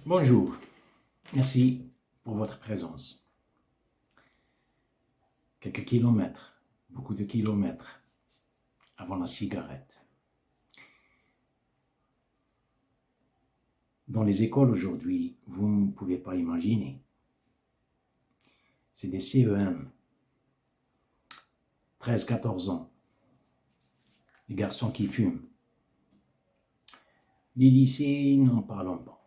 Bonjour, merci pour votre présence. Quelques kilomètres, beaucoup de kilomètres avant la cigarette. Dans les écoles aujourd'hui, vous ne pouvez pas imaginer. C'est des CEM, 13-14 ans, des garçons qui fument. Les lycées, n'en parlons pas.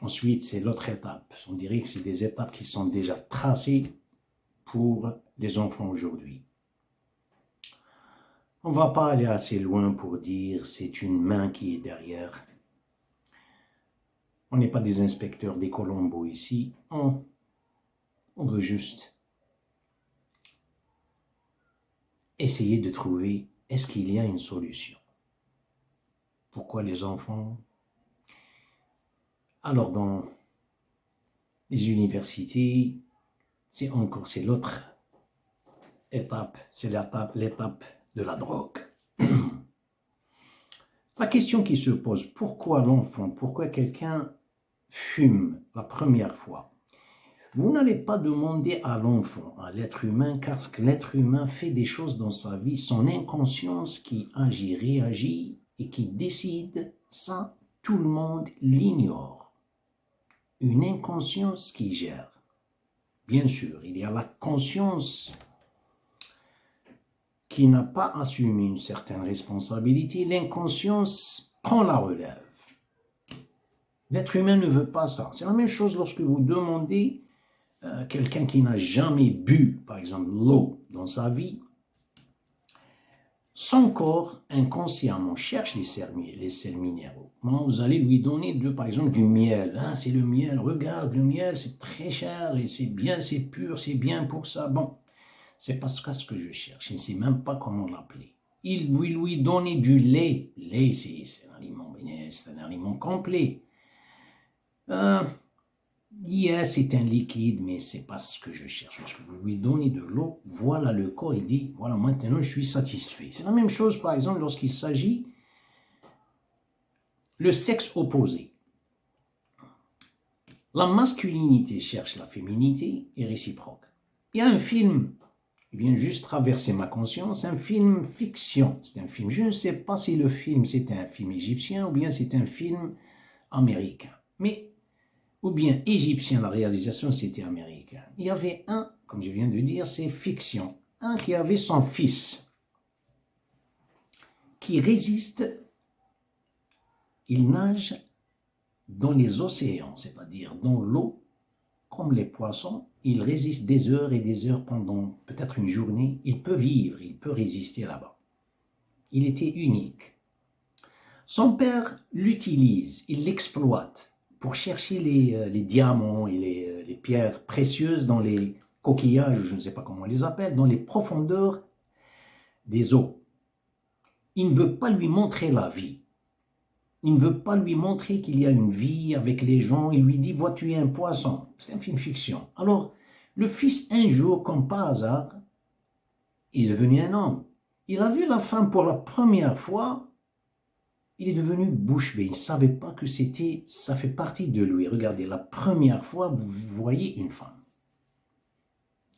Ensuite, c'est l'autre étape. On dirait que c'est des étapes qui sont déjà tracées pour les enfants aujourd'hui. On ne va pas aller assez loin pour dire c'est une main qui est derrière. On n'est pas des inspecteurs des Colombos ici. On veut juste essayer de trouver, est-ce qu'il y a une solution? Pourquoi les enfants? Alors dans les universités, c'est l'autre étape, c'est l'étape de la drogue. La question qui se pose, pourquoi l'enfant, pourquoi quelqu'un fume la première fois? Vous n'allez pas demander à l'enfant, à l'être humain, car l'être humain fait des choses dans sa vie, son inconscience qui agit, réagit et qui décide, ça, tout le monde l'ignore. Une inconscience qui gère. Bien sûr, il y a la conscience qui n'a pas assumé une certaine responsabilité. L'inconscience prend la relève. L'être humain ne veut pas ça. C'est la même chose lorsque vous demandez quelqu'un qui n'a jamais bu, par exemple, l'eau dans sa vie. Son corps, inconsciemment, cherche les sels minéraux. Vous allez lui donner, par exemple, du miel. Ah, c'est le miel, regarde, le miel, c'est très cher et c'est bien, c'est pur, c'est bien pour ça. Bon, c'est pas ce que je cherche. Je ne sais même pas comment l'appeler. Il lui donner du lait. Lait, c'est un aliment complet. C'est un liquide, mais c'est pas ce que je cherche. Lorsque vous lui donnez de l'eau, voilà le corps, il dit, voilà, maintenant je suis satisfait. C'est la même chose, par exemple, lorsqu'il s'agit le sexe opposé. La masculinité cherche la féminité et réciproque. Il y a un film, il vient juste traverser ma conscience, un film fiction. C'est un film, je ne sais pas si le film c'était un film égyptien ou bien c'est un film américain. Mais ou bien égyptien, la réalisation c'était américain. Il y avait un, comme je viens de dire, c'est fiction, un qui avait son fils, qui résiste, il nage dans les océans, c'est-à-dire dans l'eau, comme les poissons, il résiste des heures et des heures pendant peut-être une journée, il peut vivre, il peut résister là-bas. Il était unique. Son père l'utilise, il l'exploite pour chercher les diamants et les pierres précieuses dans les coquillages, je ne sais pas comment on les appelle, dans les profondeurs des eaux. Il ne veut pas lui montrer la vie. Il ne veut pas lui montrer qu'il y a une vie avec les gens. Il lui dit, vois, tu es un poisson. C'est un film fiction. Alors, le fils, un jour, comme par hasard, il est devenu un homme. Il a vu la femme pour la première fois. Il est devenu bouche bée. Il ne savait pas que ça fait partie de lui. Regardez, la première fois, vous voyez une femme.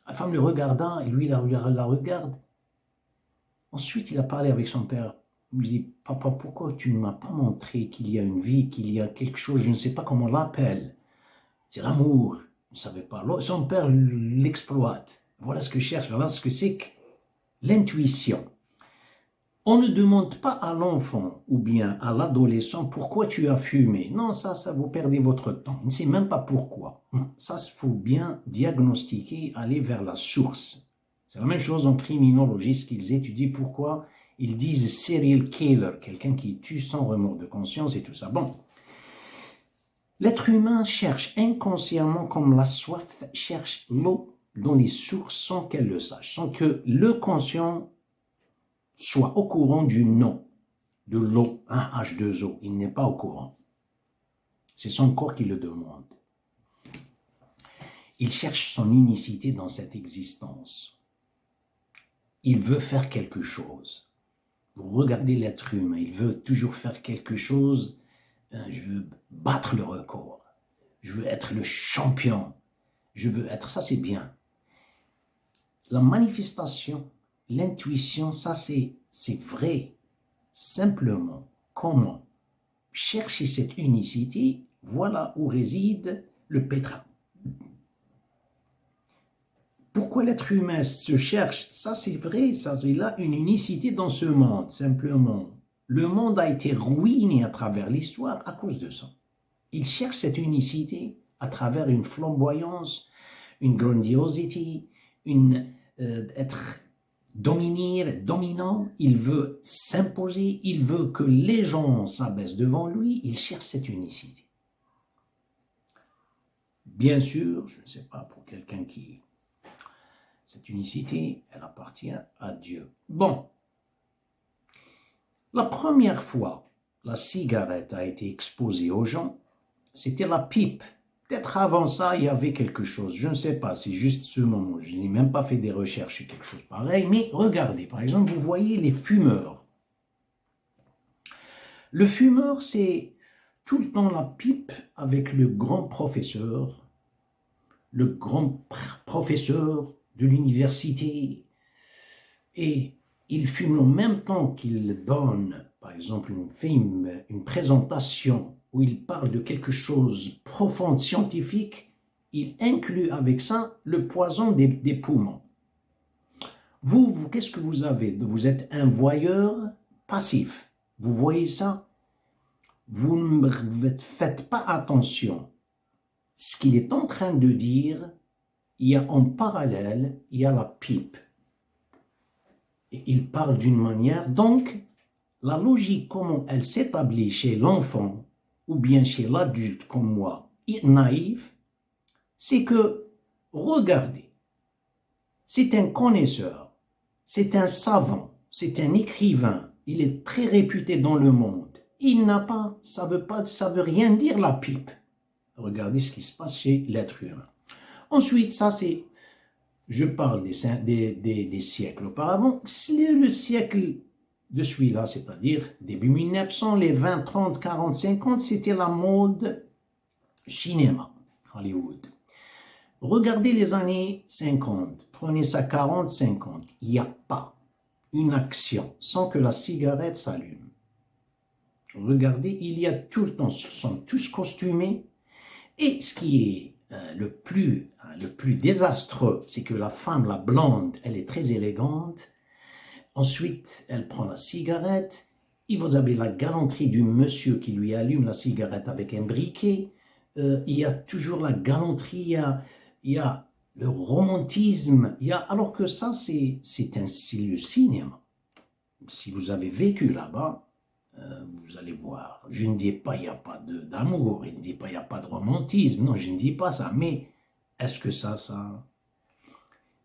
La femme le regarda et lui, la regarde. Ensuite, il a parlé avec son père. Il lui dit, papa, pourquoi tu ne m'as pas montré qu'il y a une vie, qu'il y a quelque chose, je ne sais pas comment on l'appelle. C'est l'amour. Il ne savait pas. Son père l'exploite. Voilà ce que je cherche, voilà ce que c'est que l'intuition. On ne demande pas à l'enfant ou bien à l'adolescent pourquoi tu as fumé. Non, ça vous perdez votre temps. Il ne sait même pas pourquoi. Ça, il faut bien diagnostiquer, aller vers la source. C'est la même chose en criminologie, ce qu'ils étudient, pourquoi ils disent serial killer, quelqu'un qui tue sans remords de conscience et tout ça. Bon, l'être humain cherche inconsciemment, comme la soif cherche l'eau dans les sources sans qu'elle le sache, sans que le conscient soit au courant du nom de l'eau, un H2O. Il n'est pas au courant. C'est son corps qui le demande. Il cherche son unicité dans cette existence. Il veut faire quelque chose. Vous regardez l'être humain, il veut toujours faire quelque chose. Je veux battre le record. je veux être le champion, je veux être, ça c'est bien. La manifestation, l'intuition, ça c'est vrai. Simplement, comment chercher cette unicité, voilà où réside le pétrin. Pourquoi l'être humain se cherche? Ça c'est vrai, ça c'est là une unicité dans ce monde, simplement. Le monde a été ruiné à travers l'histoire à cause de ça. Il cherche cette unicité à travers une flamboyance, une grandiosité, être dominant, il veut s'imposer, il veut que les gens s'abaissent devant lui, il cherche cette unicité. Bien sûr, je ne sais pas, pour quelqu'un qui... Cette unicité, elle appartient à Dieu. Bon, la première fois la cigarette a été exposée aux gens, c'était la pipe. Peut-être avant ça, il y avait quelque chose. Je ne sais pas, c'est juste ce moment. Je n'ai même pas fait des recherches sur quelque chose pareil. Mais regardez, par exemple, vous voyez les fumeurs. Le fumeur, c'est tout le temps la pipe avec le grand professeur de l'université. Et il fume en même temps qu'il donne, par exemple, une présentation où il parle de quelque chose de profond, scientifique, il inclut avec ça le poison des poumons. Vous qu'est-ce que vous avez? Vous êtes un voyeur passif. Vous voyez ça? Vous ne faites pas attention. Ce qu'il est en train de dire, il y a en parallèle, il y a la pipe. Et il parle d'une manière, donc, la logique, comment elle s'établit chez l'enfant, ou bien chez l'adulte comme moi, naïf, c'est que, regardez, c'est un connaisseur, c'est un savant, c'est un écrivain, il est très réputé dans le monde. Il n'a pas, ça veut rien dire la pipe. Regardez ce qui se passe chez l'être humain. Ensuite, ça c'est, je parle des siècles auparavant, c'est le siècle de celui-là, c'est-à-dire début 1900, les 20, 30, 40, 50, c'était la mode cinéma, Hollywood. Regardez les années 50, prenez ça 40, 50, il n'y a pas une action sans que la cigarette s'allume. Regardez, il y a tout le temps, ils sont tous costumés, et ce qui est le plus désastreux, c'est que la femme, la blonde, elle est très élégante. Ensuite, elle prend la cigarette, et vous avez la galanterie du monsieur qui lui allume la cigarette avec un briquet. Il y a toujours la galanterie, il y a le romantisme, alors que ça, c'est le cinéma. Si vous avez vécu là-bas, vous allez voir. Je ne dis pas il n'y a pas d'amour, je ne dis pas il n'y a pas de romantisme, non, je ne dis pas ça, mais est-ce que ça...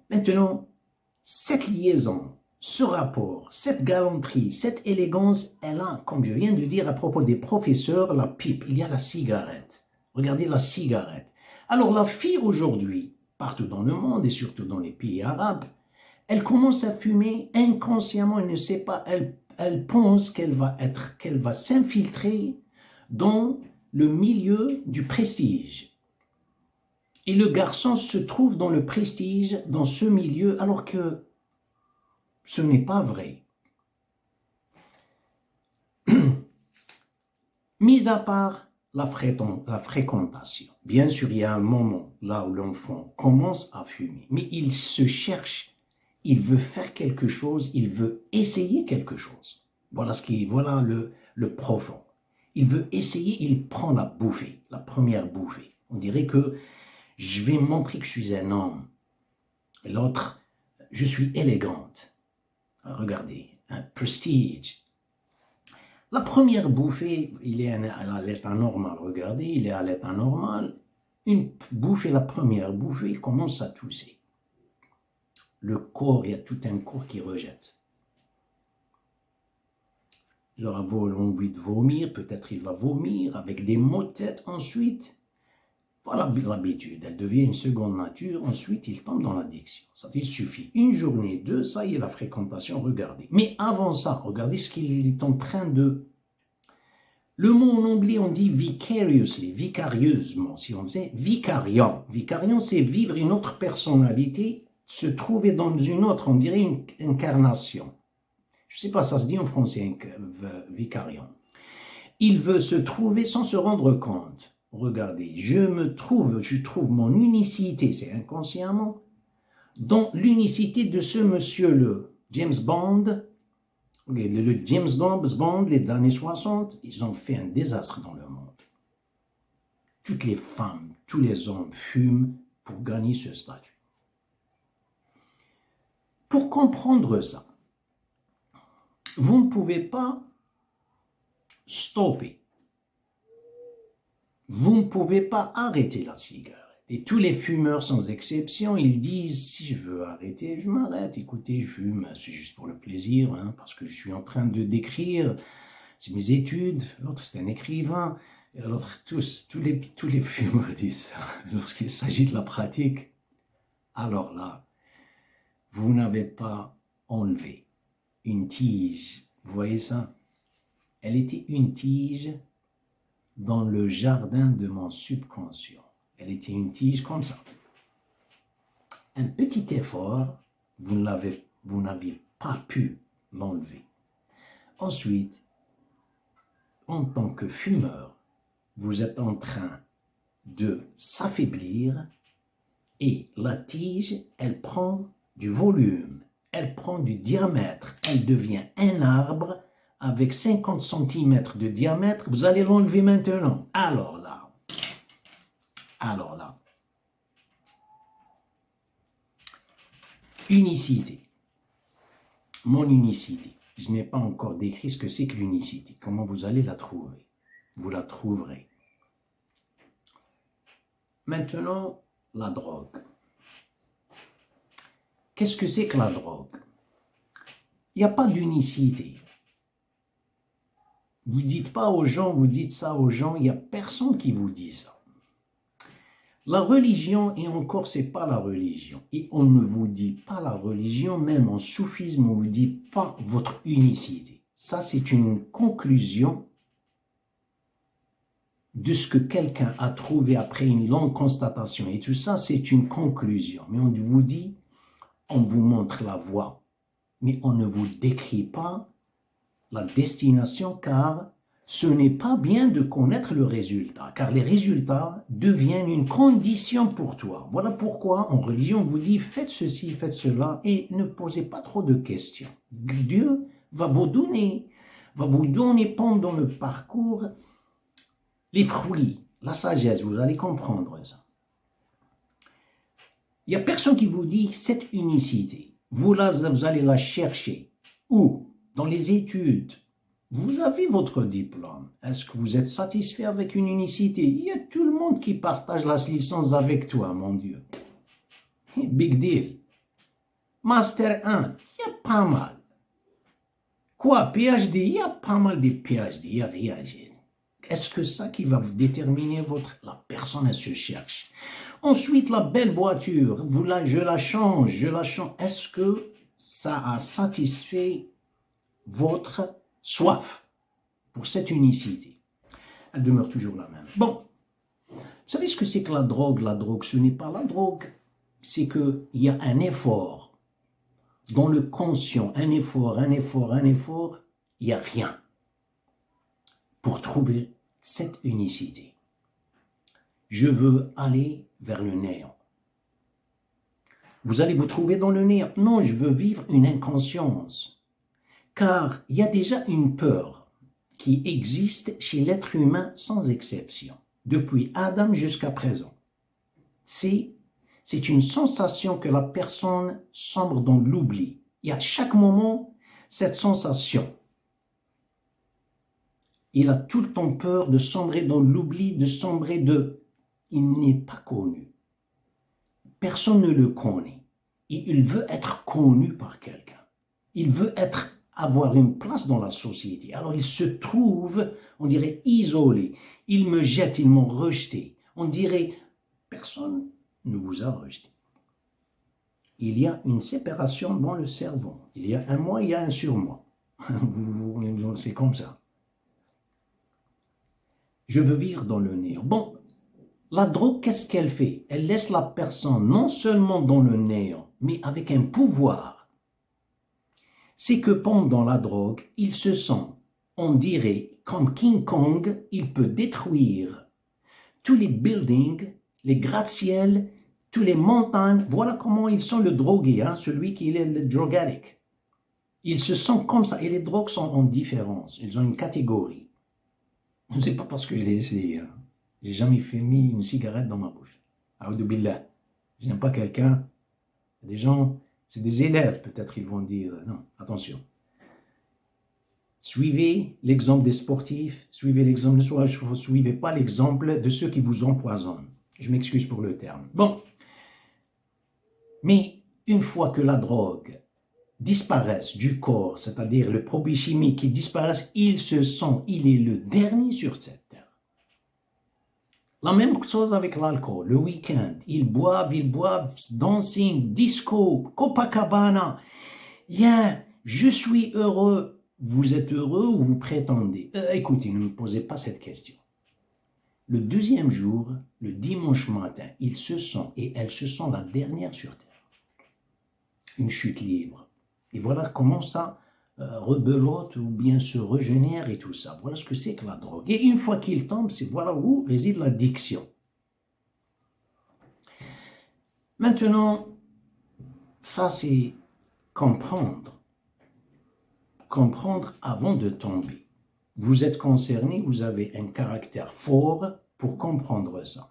Maintenant, cette liaison, ce rapport, cette galanterie, cette élégance, elle a, comme je viens de dire à propos des professeurs, la pipe, il y a la cigarette. Regardez la cigarette. Alors la fille aujourd'hui, partout dans le monde et surtout dans les pays arabes, elle commence à fumer inconsciemment, elle ne sait pas, elle pense qu'elle va s'infiltrer dans le milieu du prestige. Et le garçon se trouve dans le prestige, dans ce milieu, alors que ce n'est pas vrai. Mis à part la fréquentation, bien sûr, il y a un moment là où l'enfant commence à fumer, mais il se cherche, il veut faire quelque chose, il veut essayer quelque chose. Voilà le profond. Il veut essayer, il prend la bouffée, la première bouffée. On dirait que je vais montrer que je suis un homme. Et l'autre, je suis élégante. Regardez, un prestige. La première bouffée, il est à l'état normal. Regardez, il est à l'état normal. Une bouffée, la première bouffée, il commence à tousser. Le corps, il y a tout un corps qui rejette. Il aura envie de vomir, peut-être il va vomir avec des maux de tête. Ensuite, voilà l'habitude, elle devient une seconde nature. Ensuite, il tombe dans l'addiction. Ça il suffit. Une journée, deux, ça y est, la fréquentation, regardez. Mais avant ça, regardez ce qu'il est en train de... Le mot en anglais, on dit vicariously, vicarieusement, si on disait vicariant. Vicariant, c'est vivre une autre personnalité, se trouver dans une autre, on dirait une incarnation. Je ne sais pas, ça se dit en français, vicariant. Il veut se trouver sans se rendre compte. Regardez, je trouve mon unicité, c'est inconsciemment, dans l'unicité de ce monsieur le James Bond. Le James Bond, les années 60, ils ont fait un désastre dans le monde. Toutes les femmes, tous les hommes fument pour gagner ce statut. Pour comprendre ça, vous ne pouvez pas stopper. Vous ne pouvez pas arrêter la cigarette. Et tous les fumeurs, sans exception, ils disent, si je veux arrêter, je m'arrête. Écoutez, je fume, c'est juste pour le plaisir, hein, parce que je suis en train de d'écrire, c'est mes études. L'autre, c'est un écrivain. Et l'autre, tous les fumeurs disent ça. Lorsqu'il s'agit de la pratique, alors là, vous n'avez pas enlevé une tige. Vous voyez ça? Elle était une tige dans le jardin de mon subconscient. Elle était une tige comme ça. Un petit effort, vous n'avez pas pu l'enlever. Ensuite, en tant que fumeur, vous êtes en train de s'affaiblir et la tige, elle prend du volume, elle prend du diamètre, elle devient un arbre avec 50 cm de diamètre. Vous allez l'enlever maintenant. Alors là, unicité. Mon unicité. Je n'ai pas encore décrit ce que c'est que l'unicité. Comment vous allez la trouver? Vous la trouverez. Maintenant, la drogue. Qu'est-ce que c'est que la drogue? Il n'y a pas d'unicité. Vous dites pas aux gens, vous dites ça aux gens, il n'y a personne qui vous dit ça. La religion, et encore, c'est pas la religion. Et on ne vous dit pas la religion, même en soufisme, on ne vous dit pas votre unicité. Ça, c'est une conclusion de ce que quelqu'un a trouvé après une longue constatation. Et tout ça, c'est une conclusion. Mais on vous dit, on vous montre la voie, mais on ne vous décrit pas la destination, car ce n'est pas bien de connaître le résultat, car les résultats deviennent une condition pour toi. Voilà pourquoi en religion on vous dit faites ceci, faites cela et ne posez pas trop de questions. Dieu va vous donner pendant le parcours les fruits, la sagesse, vous allez comprendre ça. Il n'y a personne qui vous dit cette unicité. Vous allez la chercher. Où? Dans les études. Vous avez votre diplôme. Est-ce que vous êtes satisfait avec une unicité? Il y a tout le monde qui partage la licence avec toi, mon Dieu. Big deal. Master 1, il y a pas mal. Quoi, PhD? Il y a pas mal de PhD, il n'y a rien. Est-ce que ça qui va vous déterminer la personne, elle se cherche. Ensuite, la belle voiture, je la change. Est-ce que ça a satisfait votre soif pour cette unicité? Elle demeure toujours la même. Bon, vous savez ce que c'est que la drogue? La drogue, ce n'est pas la drogue. C'est qu'il y a un effort dans le conscient, un effort, il n'y a rien pour trouver cette unicité. Je veux aller vers le néant. Vous allez vous trouver dans le néant. Non, je veux vivre une inconscience. Car il y a déjà une peur qui existe chez l'être humain sans exception, depuis Adam jusqu'à présent. C'est une sensation que la personne sombre dans l'oubli. Et à chaque moment, cette sensation. Il a tout le temps peur de sombrer dans l'oubli, il n'est pas connu. Personne ne le connaît. Et il veut être connu par quelqu'un. Il veut avoir une place dans la société. Alors il se trouve, on dirait, isolé. Ils me jettent, ils m'ont rejeté. On dirait, personne ne vous a rejeté. Il y a une séparation dans le cerveau. Il y a un moi, il y a un surmoi. C'est comme ça. je veux vivre dans le néant. Bon, la drogue, qu'est-ce qu'elle fait? Elle laisse la personne non seulement dans le néant, mais avec un pouvoir. C'est que pendant la drogue, il se sent, on dirait, comme King Kong, il peut détruire tous les buildings, les gratte-ciel, toutes les montagnes. Voilà comment ils sont le drogué, hein, celui qui est le drug addict. Ils se sentent comme ça. Et les drogues sont en différence. Ils ont une catégorie. Ce n'est pas parce que je l'ai essayé. Hein. J'ai jamais mis une cigarette dans ma bouche. Aoudou billah. J'aime pas quelqu'un. Des gens, c'est des élèves, peut-être ils vont dire, non, attention. Suivez l'exemple des sportifs, suivez l'exemple de soi, ne suivez pas l'exemple de ceux qui vous empoisonnent. Je m'excuse pour le terme. Bon, mais une fois que la drogue disparaît du corps, c'est-à-dire le produit chimique qui disparaît, il se sent, il est le dernier sur cette terre. La même chose avec l'alcool, le week-end, ils boivent, dancing, disco, Copacabana. Yeah, je suis heureux. Vous êtes heureux ou vous prétendez? Écoutez, ne me posez pas cette question. Le deuxième jour, le dimanche matin, ils se sont et elles se sont la dernière sur terre. Une chute libre. Et voilà comment ça rebelote ou bien se régénère et tout ça. Voilà ce que c'est que la drogue. Et une fois qu'il tombe, c'est voilà où réside l'addiction. Maintenant, ça c'est comprendre. Comprendre avant de tomber. Vous êtes concerné, vous avez un caractère fort pour comprendre ça.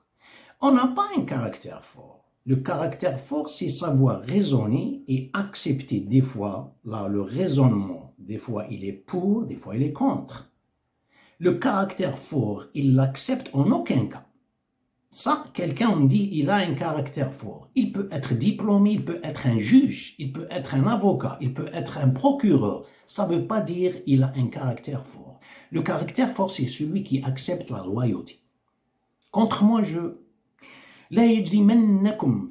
On n'a pas un caractère fort. Le caractère fort, c'est savoir raisonner et accepter des fois, là, le raisonnement. Des fois, il est pour, des fois, il est contre. Le caractère fort, il l'accepte en aucun cas. Ça, quelqu'un, on dit, il a un caractère fort. Il peut être diplômé, il peut être un juge, il peut être un avocat, il peut être un procureur. Ça ne veut pas dire qu'il a un caractère fort. Le caractère fort, c'est celui qui accepte la loyauté. Contre moi, لا يجرمنكم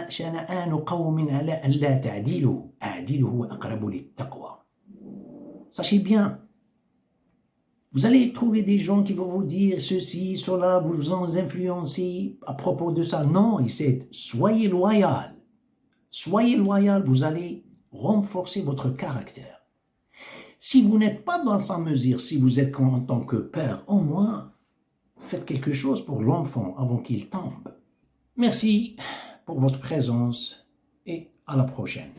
شنآن قوم على ألا تعدلوا أعدلوا هو أقرب للتقوى. Sachez bien, vous allez trouver des gens qui vont vous dire ceci, cela, vous en influencer à propos de ça. Non, c'est soyez loyal. Soyez loyal, vous allez renforcer votre caractère. Si vous n'êtes pas dans sa mesure, si vous êtes en tant que père, au moins, faites quelque chose pour l'enfant avant qu'il tombe. Merci pour votre présence et à la prochaine.